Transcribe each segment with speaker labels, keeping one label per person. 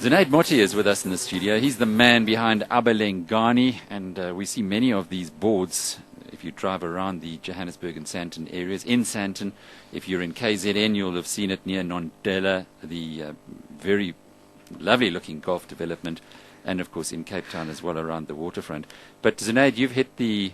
Speaker 1: Zunaid Moti is with us in the studio. He's the man behind Abalengani, and we see many of these boards if you drive around the Johannesburg and Sandton areas. In Sandton, if you're in KZN, you'll have seen it near Nondela, the very lovely-looking golf development, and, of course, in Cape Town as well around the waterfront. But, Zunaid, you've hit the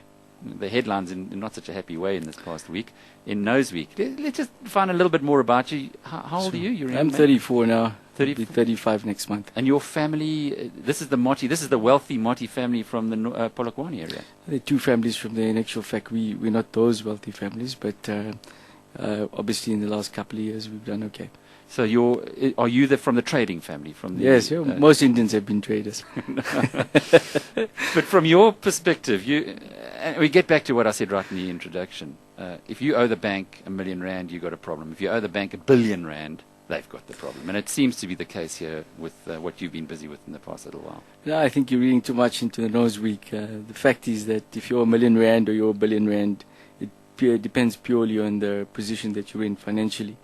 Speaker 1: headlines in not such a happy way in this past week, in Nose Week. Let's just find a little bit more about you. How old are you?
Speaker 2: I'm 34 now. 35 next month.
Speaker 1: And your family, this is the wealthy Moti family from the Polokwane area.
Speaker 2: There are two families from there. In actual fact, we're not those wealthy families, but obviously in the last couple of years we've done okay. So
Speaker 1: are you from the trading family?
Speaker 2: Yes, most Indians have been traders.
Speaker 1: But from your perspective, we get back to what I said right in the introduction. If you owe the bank R1 million, you've got a problem. If you owe the bank R1 billion, they've got the problem. And it seems to be the case here with what you've been busy with in the past little while.
Speaker 2: No, I think you're reading too much into the Nose Week. The fact is that if you're R1 million or you're R1 billion, it depends purely on the position that you're in financially.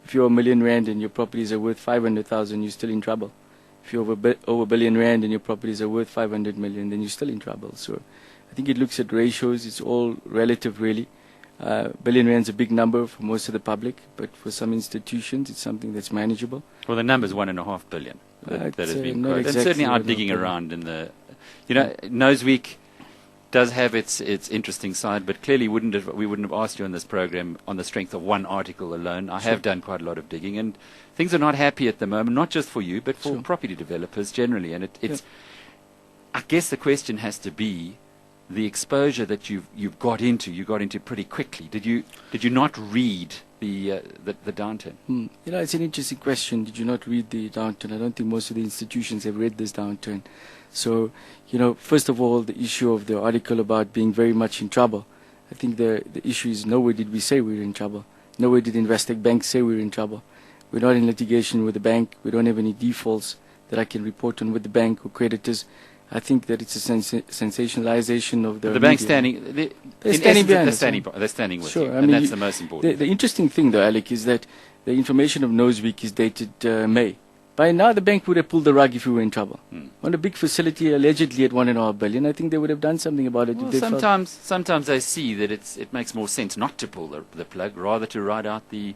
Speaker 2: If you're R1 million and your properties are worth 500,000, you're still in trouble. If you're over R1 billion and your properties are worth 500 million, then you're still in trouble. So I think it looks at ratios. It's all relative, really. R1 billion is a big number for most of the public, but for some institutions, it's something that's manageable.
Speaker 1: Well, the number's $1.5 billion that has been quoted.
Speaker 2: Exactly,
Speaker 1: and certainly out digging around in the, Nose Week does have its interesting side, but clearly we wouldn't have asked you on this program on the strength of one article alone. I have done quite a lot of digging, and things are not happy at the moment, not just for you, but for property developers generally. And I guess the question has to be the exposure that you've got into. You got into pretty quickly. Did you not read the downturn?
Speaker 2: It's an interesting question. Did you not read the downturn? I don't think most of the institutions have read this downturn. So, first of all, the issue of the article about being very much in trouble. I think the issue is nowhere did we say we were in trouble. Nowhere did Investec Bank say we were in trouble. We're not in litigation with the bank. We don't have any defaults that I can report on with the bank or creditors. I think that it's a sensationalization of the
Speaker 1: bank standing. They're standing with you, and that's the most important.
Speaker 2: The interesting thing, though, Alec, is that the information of Nose Week is dated May. By now, the bank would have pulled the rug if we were in trouble. On a big facility, allegedly at $1.5 billion, I think they would have done something about it.
Speaker 1: Well, sometimes they see that it makes more sense not to pull the plug, rather to ride out the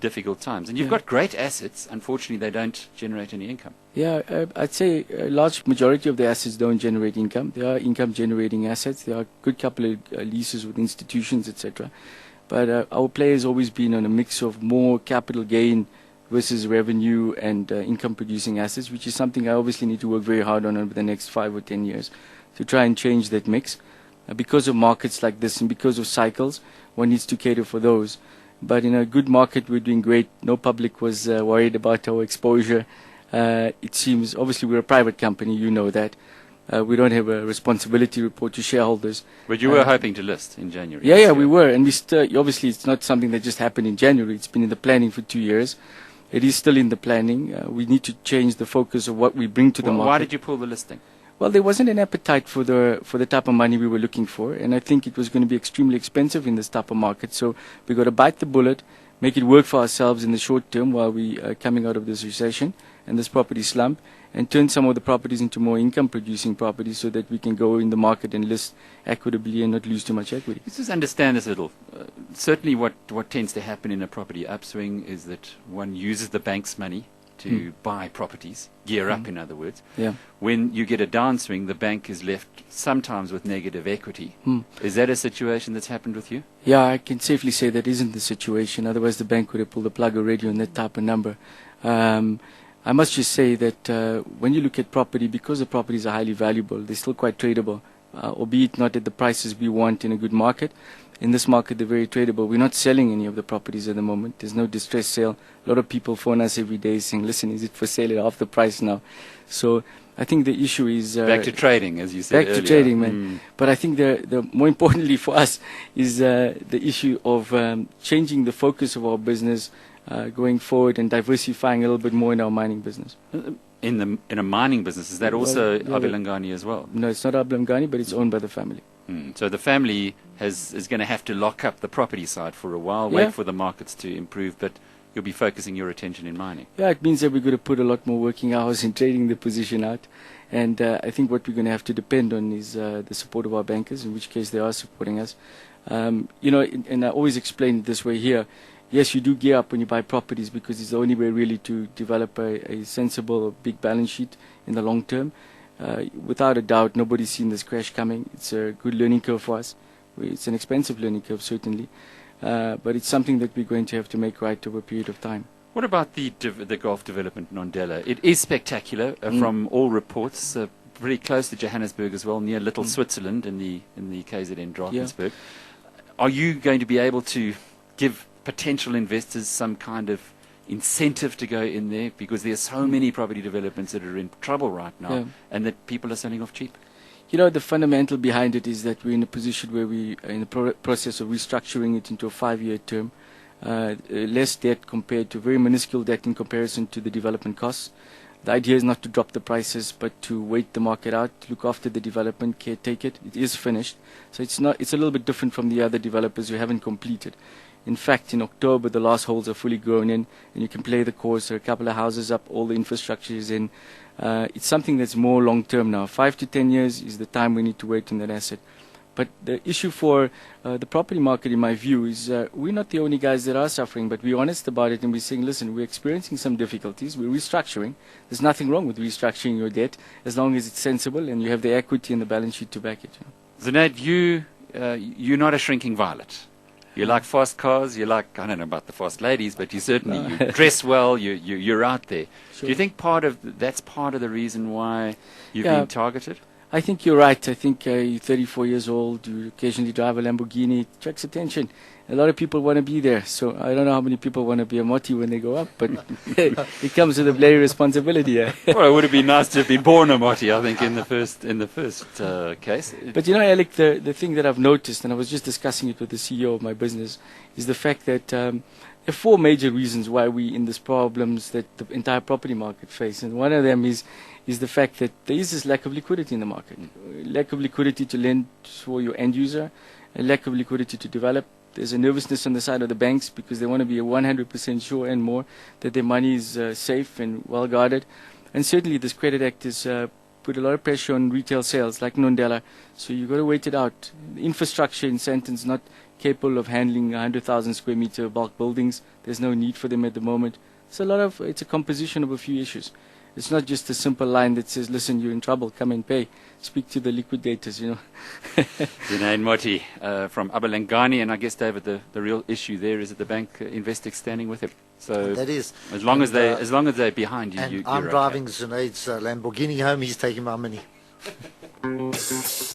Speaker 1: difficult times. And you've got great assets. Unfortunately, they don't generate any income.
Speaker 2: Yeah, I'd say a large majority of the assets don't generate income. They are income-generating assets. There are a good couple of leases with institutions, etc. But our play has always been on a mix of more capital gain versus revenue and income-producing assets, which is something I obviously need to work very hard on over the next 5 or 10 years to try and change that mix. Because of markets like this and because of cycles, one needs to cater for those. But in a good market, we're doing great. No public was worried about our exposure. It seems, obviously, we're a private company, you know that. We don't have a responsibility report to shareholders.
Speaker 1: But you were hoping to list in January.
Speaker 2: Yeah, we were. And we still, obviously, it's not something that just happened in January. It's been in the planning for 2 years. It is still in the planning. We need to change the focus of what we bring to the market.
Speaker 1: Why did you pull the listing?
Speaker 2: Well, there wasn't an appetite for the type of money we were looking for, and I think it was going to be extremely expensive in this type of market. So we got to bite the bullet, make it work for ourselves in the short term while we are coming out of this recession and this property slump, and turn some of the properties into more income-producing properties so that we can go in the market and list equitably and not lose too much equity.
Speaker 1: Let's just understand this a little. Certainly what tends to happen in a property upswing is that one uses the bank's money to buy properties, gear up in other words.
Speaker 2: Yeah.
Speaker 1: When you get a downswing, the bank is left sometimes with negative equity. Is that a situation that's happened with you?
Speaker 2: Yeah, I can safely say that isn't the situation. Otherwise the bank would have pulled the plug already on that type of number. I must just say that when you look at property, because the properties are highly valuable, they're still quite tradable, albeit not at the prices we want in a good market. In this market, they're very tradable. We're not selling any of the properties at the moment. There's no distress sale. A lot of people phone us every day saying, listen, is it for sale at half the price now? So I think the issue is...
Speaker 1: back to trading, as you said earlier.
Speaker 2: Back to trading, man. But I think the more importantly for us is the issue of changing the focus of our business going forward and diversifying a little bit more in our mining business.
Speaker 1: In a mining business, is that also Abalengani as well?
Speaker 2: No, it's not Abalengani, but it's owned by the family.
Speaker 1: So the family is going to have to lock up the property side for a while, wait for the markets to improve, but you'll be focusing your attention in mining.
Speaker 2: Yeah, it means that we're going to put a lot more working hours in trading the position out. And I think what we're going to have to depend on is the support of our bankers, in which case they are supporting us. And I always explain it this way here. Yes, you do gear up when you buy properties because it's the only way really to develop a sensible, big balance sheet in the long term. Without a doubt, nobody's seen this crash coming. It's a good learning curve for us. It's an expensive learning curve, certainly. But it's something that we're going to have to make right over a period of time.
Speaker 1: What about the golf development in Nondela? It is spectacular from all reports. Pretty close to Johannesburg as well, near Little Switzerland in the KZN Drakensberg. Yeah. Are you going to be able to give potential investors some kind of incentive to go in there, because there's so many property developments that are in trouble right now, and that people are selling off cheap?
Speaker 2: You know, the fundamental behind it is that we're in a position where we are in the process of restructuring it into a 5-year term. Less debt compared to very minuscule debt in comparison to the development costs. The idea is not to drop the prices, but to wait the market out, to look after the development, caretake it. It is finished, so it's a little bit different from the other developers who haven't completed. In fact, in October, the last holes are fully grown in, and you can play the course. There are a couple of houses up, all the infrastructure is in. It's something that's more long-term now. 5 to 10 years is the time we need to wait on that asset. But the issue for the property market, in my view, is we're not the only guys that are suffering, but we're honest about it and we're saying, listen, we're experiencing some difficulties. We're restructuring. There's nothing wrong with restructuring your debt as long as it's sensible and you have the equity and the balance sheet to back it.
Speaker 1: Zunaid, you're not a shrinking violet. You like fast cars. You like, I don't know about the fast ladies, but you certainly you dress well. You're out there. Sure. Do you think that's part of the reason why you've been targeted?
Speaker 2: I think you're right. I think you're 34 years old. You occasionally drive a Lamborghini. It attracts attention. A lot of people want to be there. So I don't know how many people want to be a Moti when they go up, but it comes with a bloody responsibility. Yeah.
Speaker 1: Well, it would have been nice to have been born a Moti, I think, in the first case.
Speaker 2: But you know, Alec, the thing that I've noticed, and I was just discussing it with the CEO of my business, is the fact that there are 4 major reasons why we're in these problems that the entire property market faces. And one of them is the fact that there is this lack of liquidity in the market. Lack of liquidity to lend for your end user, a lack of liquidity to develop. There's a nervousness on the side of the banks because they want to be 100% sure and more that their money is safe and well guarded. And certainly this Credit Act has put a lot of pressure on retail sales like Nondela. So you've got to wait it out. The infrastructure in Santon's not capable of handling 100,000 square meter bulk buildings. There's no need for them at the moment. It's a composition of a few issues. It's not just a simple line that says, listen, you're in trouble, come and pay. Speak to the liquidators, you know.
Speaker 1: Zunaid Moti from Abalengani, and I guess, David, the real issue there is that the bank investors standing with him. So
Speaker 3: that is.
Speaker 1: As long as they're behind you,
Speaker 3: and
Speaker 1: you're
Speaker 3: I'm
Speaker 1: okay.
Speaker 3: driving Zunaid's Lamborghini home, he's taking my money.